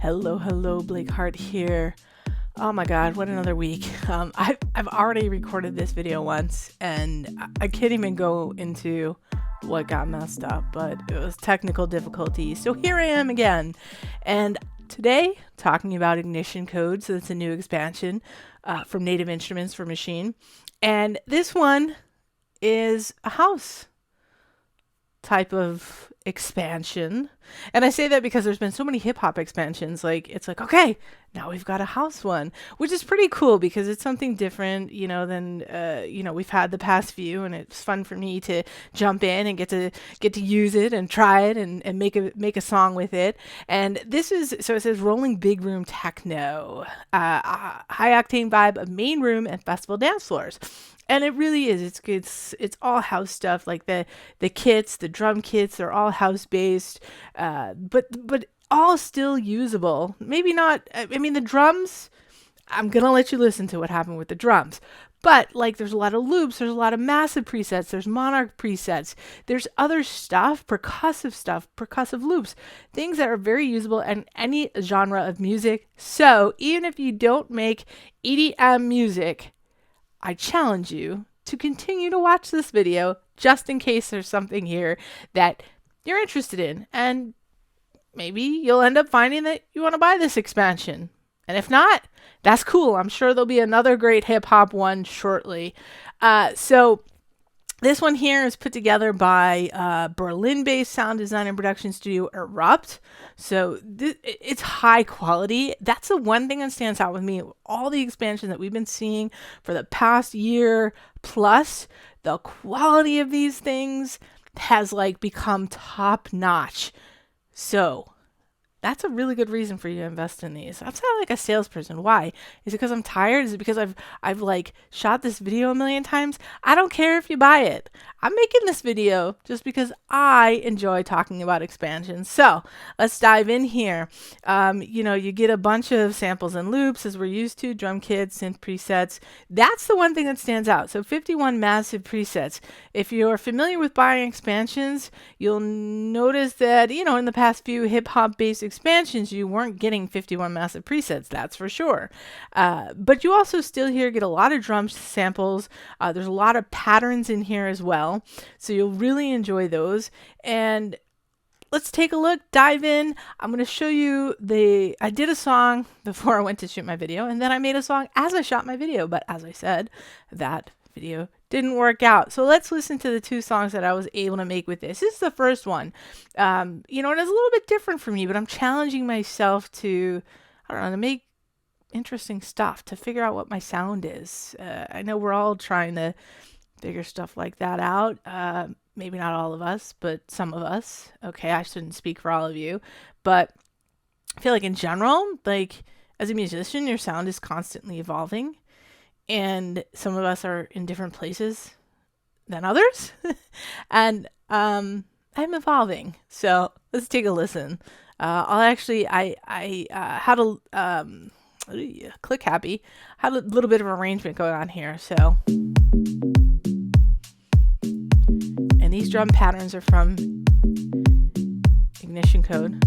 Hello, Blake Hart here. Oh my God, what another week. I've already recorded this video once, and I can't even go into what got messed up, but it was technical difficulties. So here I am again, and today talking about ignition code. So that's a new expansion from Native Instruments for Maschine, and this one is a house type of expansion. And I say that because there's been so many hip hop expansions. Like, it's like, okay, now we've got a house one, which is pretty cool because it's something different, than, we've had the past few, and it's fun for me to jump in and get to use it and try it and make a song with it. And this is, so it says rolling big room techno, high octane vibe of main room and festival dance floors. And it really is. It's all house stuff. Like the kits, the drum kits, they're all house based, but all still usable. Maybe not. I mean, the drums. I'm gonna let you listen to what happened with the drums. But like, there's a lot of loops. There's a lot of massive presets. There's Monarch presets. There's other stuff, percussive loops, things that are very usable in any genre of music. So even if you don't make EDM music, I challenge you to continue to watch this video just in case there's something here that you're interested in. And maybe you'll end up finding that you want to buy this expansion. And if not, that's cool. I'm sure there'll be another great hip hop one shortly. So this one here is put together by Berlin-based sound design and production studio Erupt. So it's high quality. That's the one thing that stands out with me. All the expansion that we've been seeing for the past year plus, the quality of these things has become top notch. So that's a really good reason for you to invest in these. I'm sounding like a salesperson. Why? Is it because I'm tired? Is it because I've shot this video a million times? I don't care if you buy it. I'm making this video just because I enjoy talking about expansions. So let's dive in here. You get a bunch of samples and loops as we're used to, drum kits, synth presets. That's the one thing that stands out. So 51 massive presets. If you're familiar with buying expansions, you'll notice that, in the past few hip hop based expansions, you weren't getting 51 massive presets, that's for sure. But you also still here get a lot of drum samples. There's a lot of patterns in here as well. So you'll really enjoy those. And let's take a look, dive in. I'm going to show you I did a song before I went to shoot my video, and then I made a song as I shot my video. But as I said, that video didn't work out. So let's listen to the two songs that I was able to make with this. This is the first one. And it's a little bit different for me, but I'm challenging myself to make interesting stuff, to figure out what my sound is. I know we're all trying to figure stuff like that out. Maybe not all of us, but some of us. Okay, I shouldn't speak for all of you, but I feel like in general, as a musician, your sound is constantly evolving. And some of us are in different places than others. And I'm evolving. So let's take a listen. I had a click happy, had a little bit of arrangement going on here. So, and these drum patterns are from Ignition Code.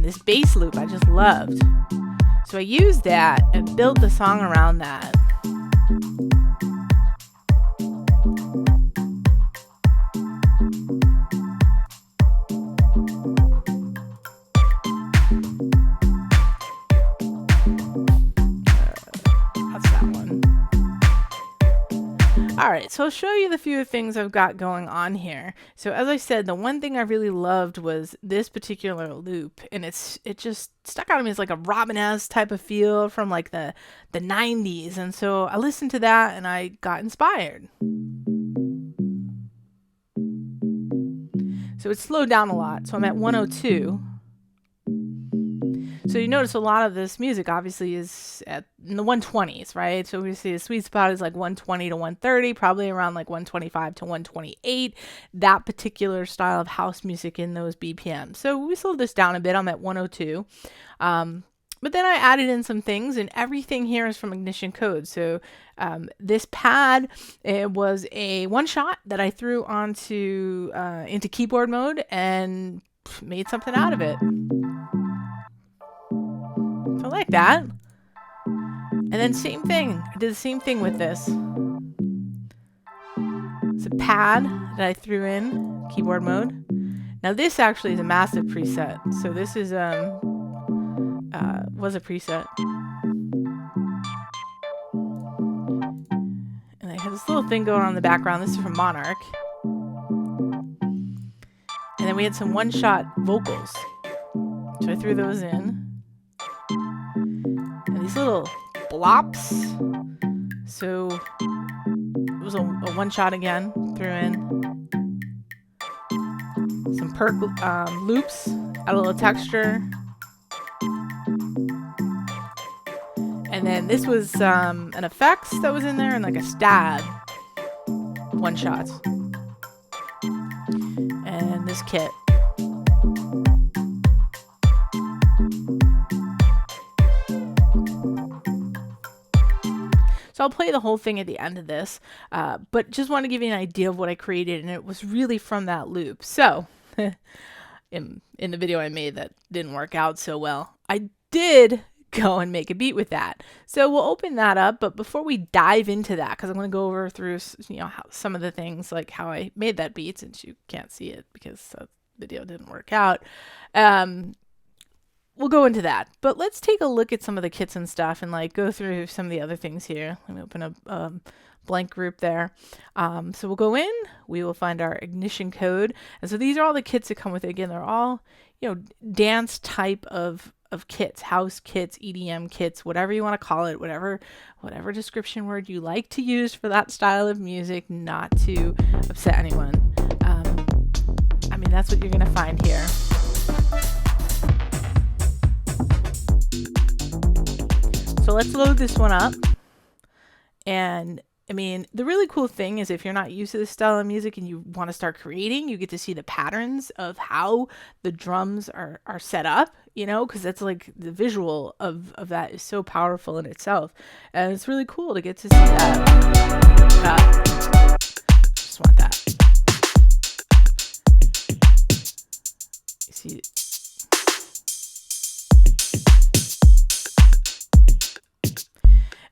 This bass loop I just loved. So I used that and built the song around that. That's that one. Alright, so I'll show you the few things I've got going on here. So as I said, the one thing I really loved was this particular loop, and it just stuck out to me as like a Robin-esque type of feel from the 90s. And so I listened to that and I got inspired. So it slowed down a lot. So I'm at 102. So you notice a lot of this music obviously is in the 120s, right? So we see the sweet spot is 120 to 130, probably around 125 to 128, that particular style of house music in those BPMs. So we slowed this down a bit. I'm at 102. But then I added in some things, and everything here is from Ignition Code. So this pad, it was a one shot that I threw onto into keyboard mode and made something out of it. So like that. And then same thing. I did the same thing with this. It's a pad that I threw in keyboard mode. Now this actually is a massive preset. So this is was a preset. And I had this little thing going on in the background. This is from Monarch. And then we had some one-shot vocals. So I threw those in. And these little blops. So it was a one-shot again. Threw in some perk loops. Add a little texture. And then this was an effects that was in there and like a stab. One shots. And this kit. So I'll play the whole thing at the end of this, but just want to give you an idea of what I created, and it was really from that loop. So in the video I made that didn't work out so well, I did go and make a beat with that. So we'll open that up, but before we dive into that, because I'm going to go over through how some of the things, like how I made that beat, since you can't see it because the video didn't work out. We'll go into that, but let's take a look at some of the kits and stuff and like go through some of the other things here. Let me open a blank group there. So we'll go in, we will find our Ignition Code. And so these are all the kits that come with it. Again, they're all, dance type of kits, house kits, EDM kits, whatever you want to call it, whatever description word you like to use for that style of music, not to upset anyone. I mean, that's what you're going to find here. So let's load this one up. And I mean, the really cool thing is if you're not used to this style of music and you want to start creating, you get to see the patterns of how the drums are set up, because that's like the visual of that is so powerful in itself. And it's really cool to get to see that. Just want that. You see.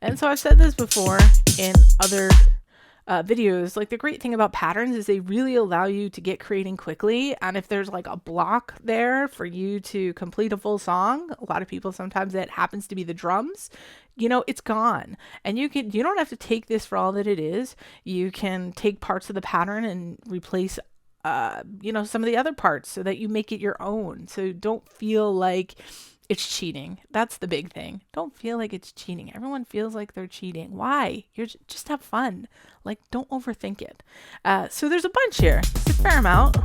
And so I've said this before in other videos, like the great thing about patterns is they really allow you to get creating quickly. And if there's like a block there for you to complete a full song, a lot of people, sometimes that happens to be the drums, it's gone. And you don't have to take this for all that it is. You can take parts of the pattern and replace some of the other parts so that you make it your own. So don't feel like it's cheating. That's the big thing. Don't feel like it's cheating. Everyone feels like they're cheating. Why? Just have fun. Like, don't overthink it. So there's a bunch here. It's a fair amount.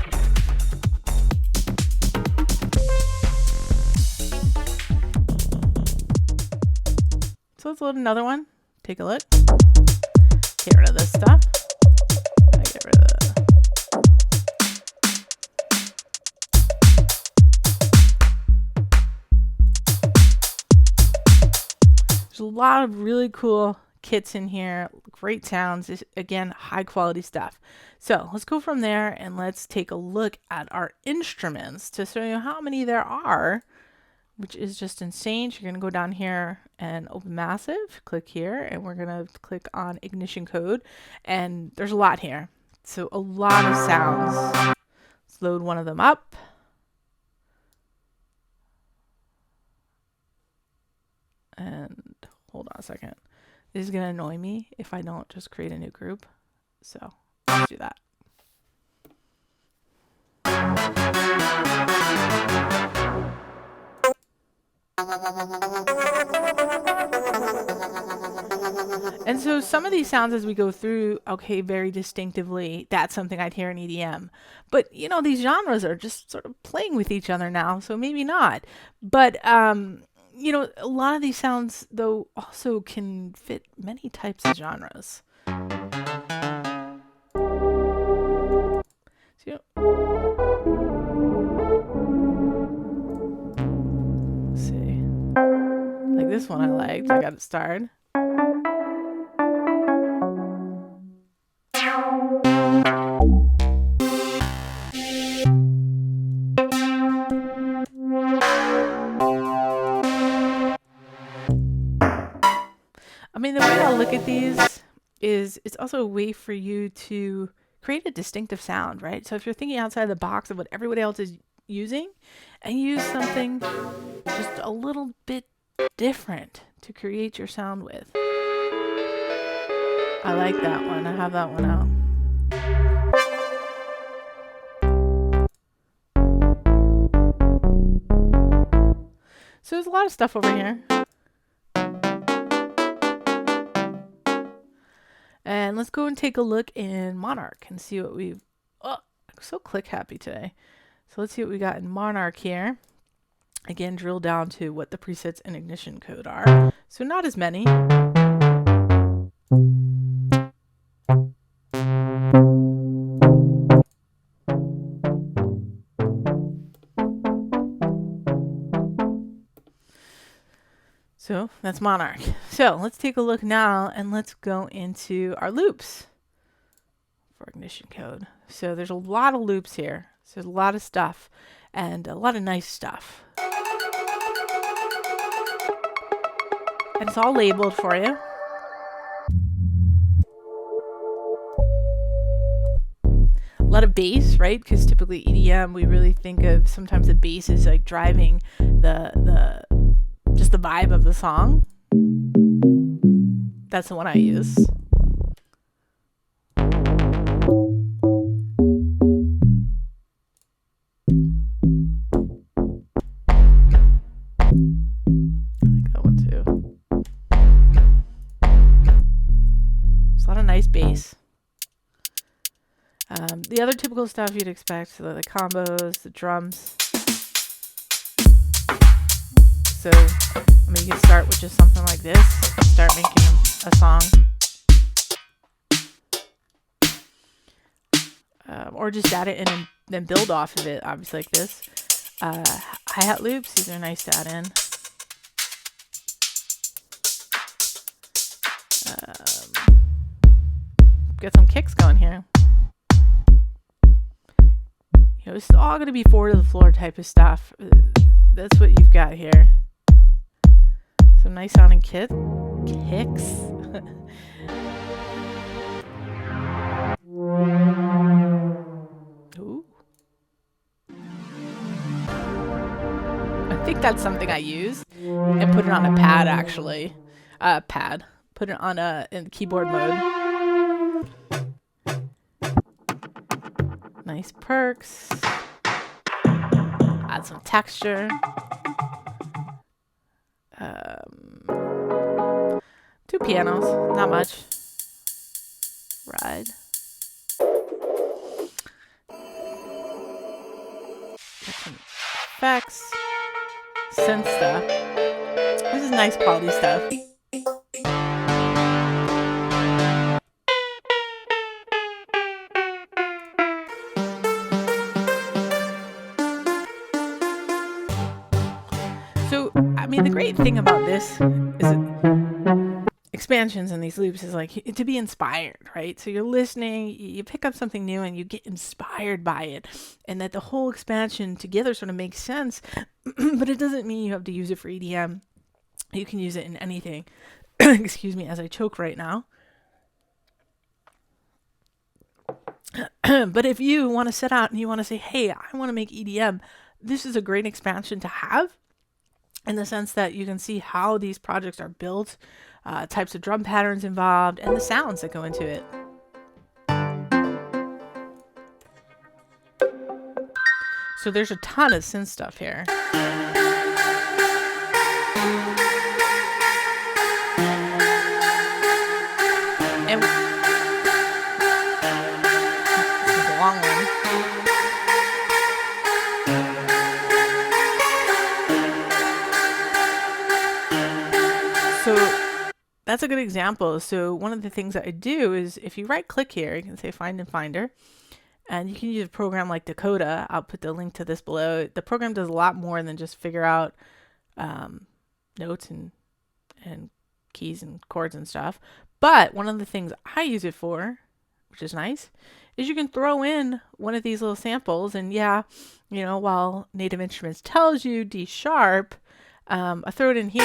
So let's load another one. Take a look. Get rid of this stuff. Get rid of the There's a lot of really cool kits in here, great sounds, again, high quality stuff. So let's go from there and let's take a look at our instruments to show you how many there are, which is just insane. So you're going to go down here and open Massive, click here, and we're going to click on Ignition Code. And there's a lot here. So a lot of sounds. Let's load one of them up. And hold on a second. This is going to annoy me if I don't just create a new group. So let's do that. And so some of these sounds as we go through, okay, very distinctively, that's something I'd hear in EDM. But, these genres are just sort of playing with each other now, so maybe not. But, a lot of these sounds, though, also can fit many types of genres. So, let's see. this one I liked. I got it started. I mean, the way I look at these is it's also a way for you to create a distinctive sound, right? So if you're thinking outside the box of what everybody else is using and use something just a little bit different to create your sound with. I like that one. I have that one out. So there's a lot of stuff over here. And let's go and take a look in Monarch and see what we've... Oh, I'm so click happy today. So let's see what we got in Monarch here. Again, drill down to what the presets and ignition code are. So not as many. So that's Monarch. So let's take a look now and let's go into our loops for ignition code. So there's a lot of loops here. So there's a lot of stuff and a lot of nice stuff. And it's all labeled for you. A lot of bass, right? Because typically EDM, we really think of sometimes the bass is like driving just the vibe of the song. That's the one I use. I like that one too. There's a lot of nice bass. The other typical stuff you'd expect, so the combos, the drums. So, I mean, you can start with just something like this. Start making a song. Or just add it in and then build off of it, obviously like this. Hi-hat loops, these are nice to add in. Get some kicks going here. You know, it's all going to be forward to the floor type of stuff. That's what you've got here. Some nice sounding kicks. Ooh. I think that's something I use and put it on a pad actually. Put it on in keyboard mode. Nice perks. Add some texture. Two pianos, not much. Ride. Get some effects. Synth stuff. This is nice quality stuff. So, I mean, the great thing about this is expansions and these loops is like to be inspired, right? So you're listening, you pick up something new and you get inspired by it, and that the whole expansion together sort of makes sense, but it doesn't mean you have to use it for EDM. You can use it in anything. Excuse me as I choke right now. But if you want to set out and you want to say, hey, I want to make EDM, this is a great expansion to have, in the sense that you can see how these projects are built, types of drum patterns involved, and the sounds that go into it. So there's a ton of synth stuff here. And this is a long one. So that's a good example. So one of the things that I do is if you right click here, you can say find in Finder, and you can use a program like Dakota. I'll put the link to this below. The program does a lot more than just figure out notes and and keys and chords and stuff. But one of the things I use it for, which is nice, is you can throw in one of these little samples. And yeah, you know, while Native Instruments tells you D sharp, I throw it in here.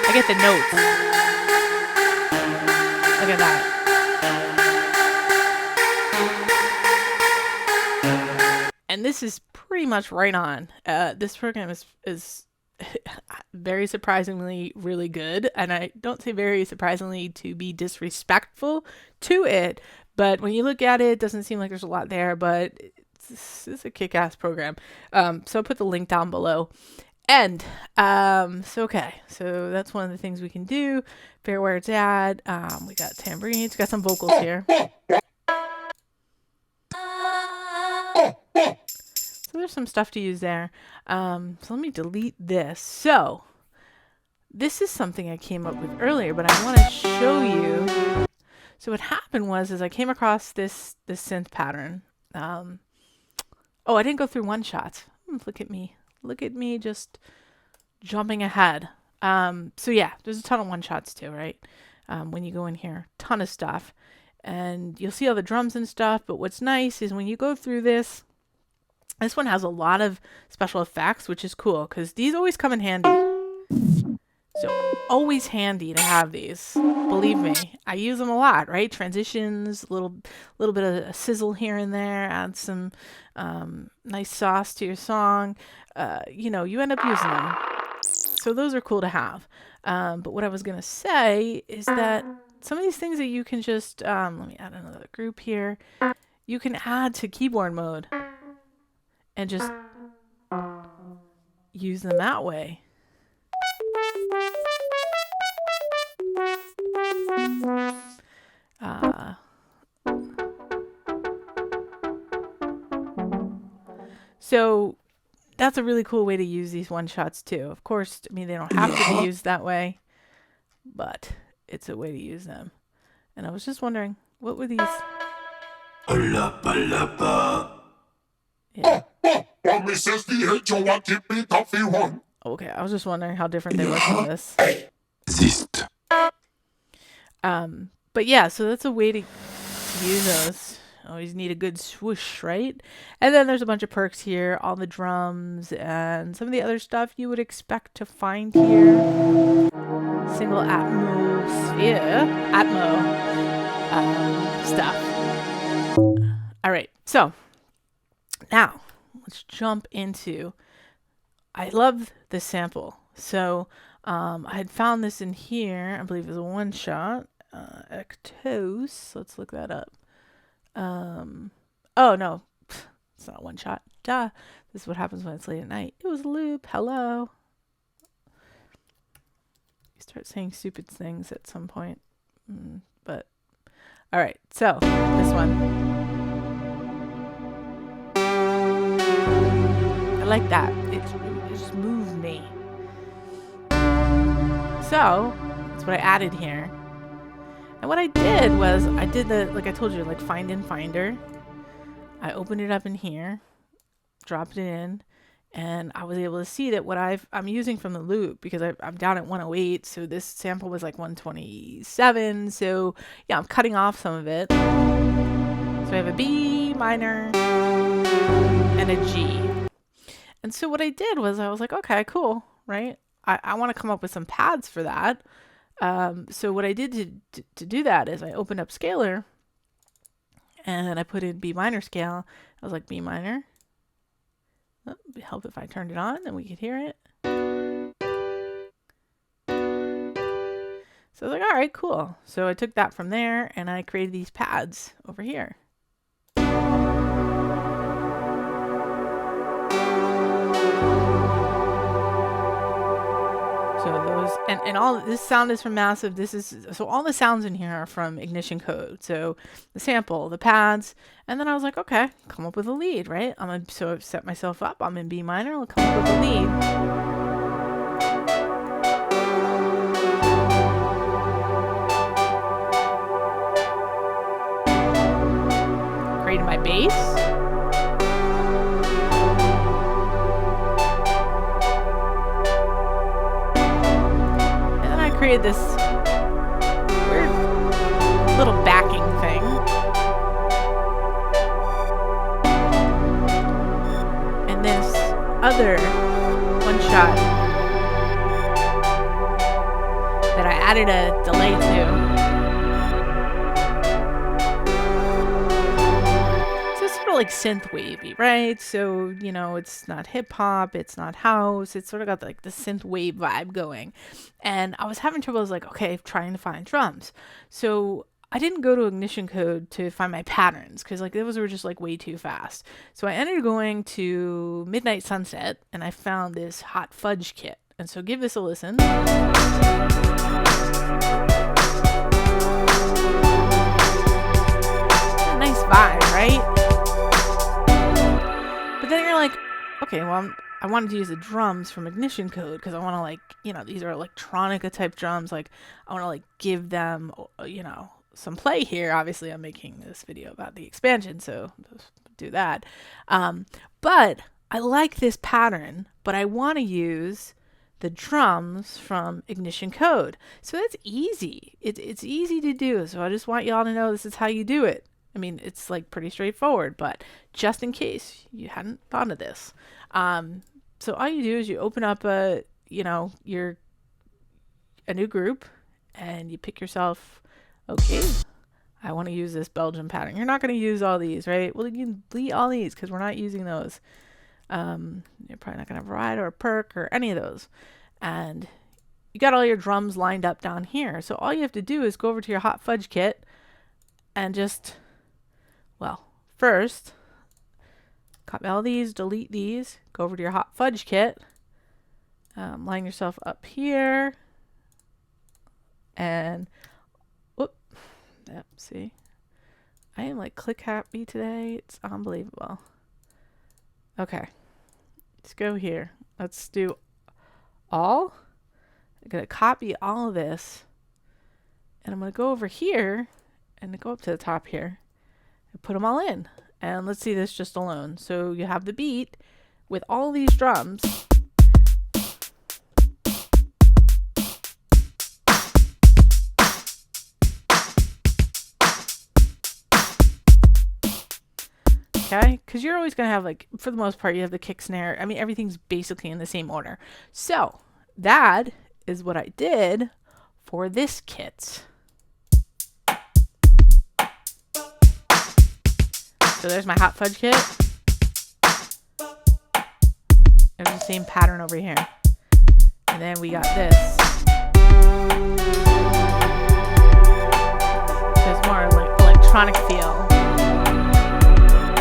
I get the notes. Look at that. And this is pretty much right on. This program is very surprisingly really good. And I don't say very surprisingly to be disrespectful to it. But when you look at it, it doesn't seem like there's a lot there. But it's a kick-ass program. So I'll put the link down below. And okay. So that's one of the things we can do. Fair where it's at. We got tambourines. Got some vocals here. So there's some stuff to use there. So let me delete this. So this is something I came up with earlier, but I want to show you. So what happened was I came across this synth pattern. Oh, I didn't go through one shots. Look at me. Look at me just jumping ahead. So yeah, there's a ton of one shots too, right? When you go in here, ton of stuff. And you'll see all the drums and stuff. But what's nice is when you go through this one has a lot of special effects, which is cool because these always come in handy. So always handy to have these. Believe me, I use them a lot, right? Transitions, little bit of a sizzle here and there, add some nice sauce to your song. You know, you end up using them. So those are cool to have. But what I was gonna say is that some of these things that you can just let me add another group here. You can add to keyboard mode. And just use them that way. So that's a really cool way to use these one shots too. Of course, I mean, they don't have to be used that way, but it's a way to use them. And I was just wondering, what were these? Yeah. Okay, I was just wondering how different they were from this. But yeah, so that's a way to use those. Always need a good swoosh, right? And then there's a bunch of perks here, all the drums and some of the other stuff you would expect to find here. Single atmosphere, stuff. All right, so now let's jump into, I love this sample. So I had found this in here. I believe it was a one shot. Ectos. Let's look that up. Oh no, it's not one shot. Duh. This is what happens when it's late at night. It was a loop. Hello. You start saying stupid things at some point. But all right. So this one. I like that. It just moved me. So that's what I added here. And what I did was I did the, like I told you, like find in Finder. I opened it up in here, dropped it in, and I was able to see that what I'm using from the loop, because I'm down at 108, so this sample was like 127. So yeah, I'm cutting off some of it. So I have a B minor and a G. And so what I did was I was like, okay, cool, right? I want to come up with some pads for that. So what I did to do that is I opened up Scalar and I put in B minor scale. I was like, B minor. Oh, it'd help if I turned it on and we could hear it. So I was like, all right, cool. So I took that from there and I created these pads over here. So those, and all this sound is from Massive. So all the sounds in here are from Ignition Code. So the sample, the pads, and then I was like, okay, come up with a lead, right? So I've set myself up. I'm in B minor. I'll come up with a lead. Created my bass. created this weird little backing thing. And this other one shot that I added a delay to. Like synth wavy, right? So, you know, it's not hip hop, it's not house, it's sort of got like the synth wave vibe going. And I was having trouble. I was like, okay, trying to find drums. So I didn't go to Ignition Code to find my patterns because like those were just like way too fast. So I ended up going to Midnight Sunset and I found this hot fudge kit. And so give this a listen. Nice vibe, right? Then you're like, okay, well, I wanted to use the drums from Ignition Code because I want to like, you know, these are electronica type drums. Like I want to like give them, you know, some play here. Obviously I'm making this video about the expansion, so just do that. But I like this pattern, but I want to use the drums from Ignition Code. So that's easy. It's easy to do. So I just want y'all to know this is how you do it. I mean, it's like pretty straightforward, but just in case you hadn't thought of this. So all you do is you open up a new group and you pick yourself, okay, I want to use this Belgian pattern. You're not going to use all these, right? Well, you can delete all these because we're not using those. You're probably not going to have a ride or a perk or any of those. And you got all your drums lined up down here. So all you have to do is go over to your hot fudge kit and just... well, first, copy all these, delete these, go over to your hot fudge kit, line yourself up here, and, whoop, yep, see, I am like click happy today, it's unbelievable. Okay, let's go here, let's do all, I'm going to copy all of this, and I'm going to go over here, and go up to the top here. And put them all in, and let's see this just alone. So you have the beat with all these drums. Okay, because you're always going to have, like, for the most part, you have the kick snare. I mean, everything's basically in the same order. So that is what I did for this kit. So there's my hot fudge kit. There's the same pattern over here. And then we got this. There's more like electronic feel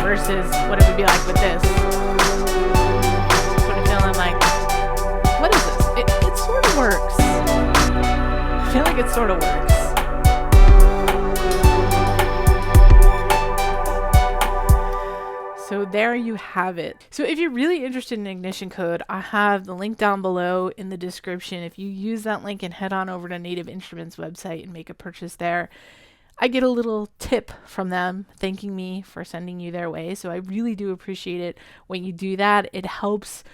versus what it would be like with this. Sort of feeling like, what is this? It sort of works. I feel like it sort of works. So there you have it. So if you're really interested in Ignition Code, I have the link down below in the description. If you use that link and head on over to Native Instruments website and make a purchase there, I get a little tip from them thanking me for sending you their way. So I really do appreciate it when you do that. It helps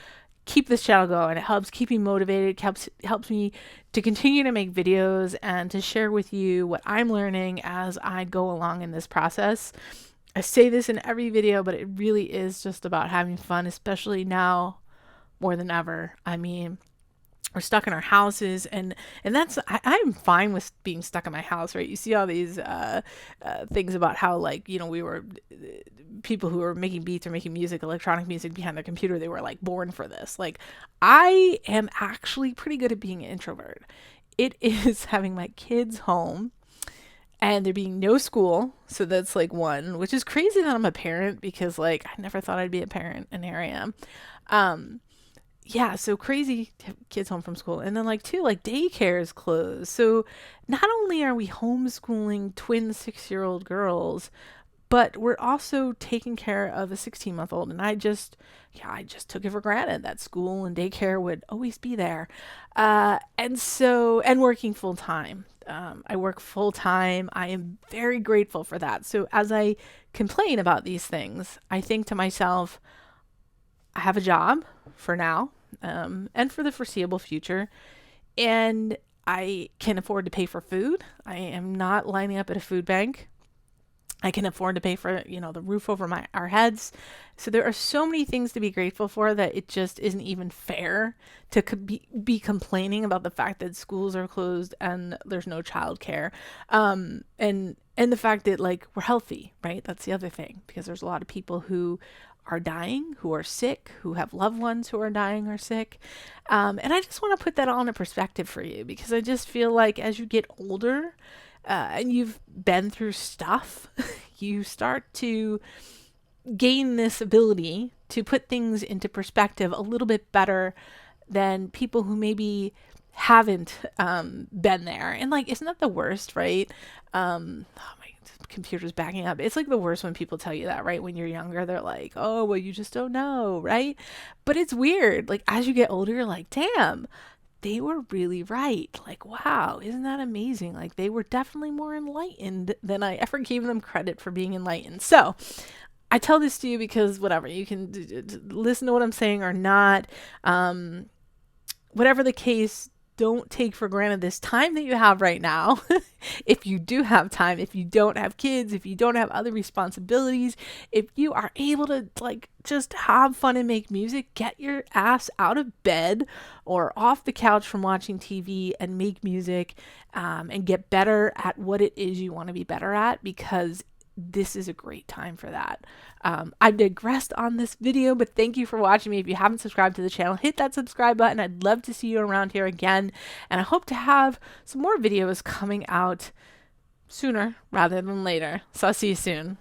keep this channel going. It helps keep me motivated. It helps me to continue to make videos and to share with you what I'm learning as I go along in this process. I say this in every video, but it really is just about having fun, especially now more than ever. I mean, we're stuck in our houses, and that's, I'm fine with being stuck in my house, right? You see all these things about how, like, you know, we were people who were making beats or making music, electronic music behind their computer, they were like born for this. Like, I am actually pretty good at being an introvert. It is having my kids home and there being no school. So that's like one, which is crazy that I'm a parent because, like, I never thought I'd be a parent, and here I am. Yeah, so crazy to have kids home from school. And then, like, two, like, daycare is closed. So not only are we homeschooling twin 6-year-old girls, but we're also taking care of a 16-month-old. And I just took it for granted that school and daycare would always be there. And working full time. I work full time. I am very grateful for that. So as I complain about these things, I think to myself, I have a job for now, and for the foreseeable future. And I can afford to pay for food. I am not lining up at a food bank. I can afford to pay for, the roof over our heads. So there are so many things to be grateful for that it just isn't even fair to be complaining about the fact that schools are closed and there's no childcare. And the fact that like we're healthy, right? That's the other thing, because there's a lot of people who are dying, who are sick, who have loved ones who are dying or sick. And I just want to put that all into perspective for you, because I just feel like as you get older, and you've been through stuff, you start to gain this ability to put things into perspective a little bit better than people who maybe haven't been there. And like, isn't that the worst, right? Oh my computer's backing up. It's like the worst when people tell you that, right? When you're younger, they're like, oh, well, you just don't know, right? But it's weird. Like as you get older, you're like, damn, they were really right. Like, wow, isn't that amazing? Like they were definitely more enlightened than I ever gave them credit for being enlightened. So I tell this to you because whatever, you can listen to what I'm saying or not. Whatever the case, don't take for granted this time that you have right now. If you do have time, if you don't have kids, if you don't have other responsibilities, if you are able to like just have fun and make music, get your ass out of bed or off the couch from watching TV and make music, and get better at what it is you want to be better at, because this is a great time for that. I've digressed on this video, but thank you for watching me. If you haven't subscribed to the channel, hit that subscribe button. I'd love to see you around here again. And I hope to have some more videos coming out sooner rather than later. So I'll see you soon.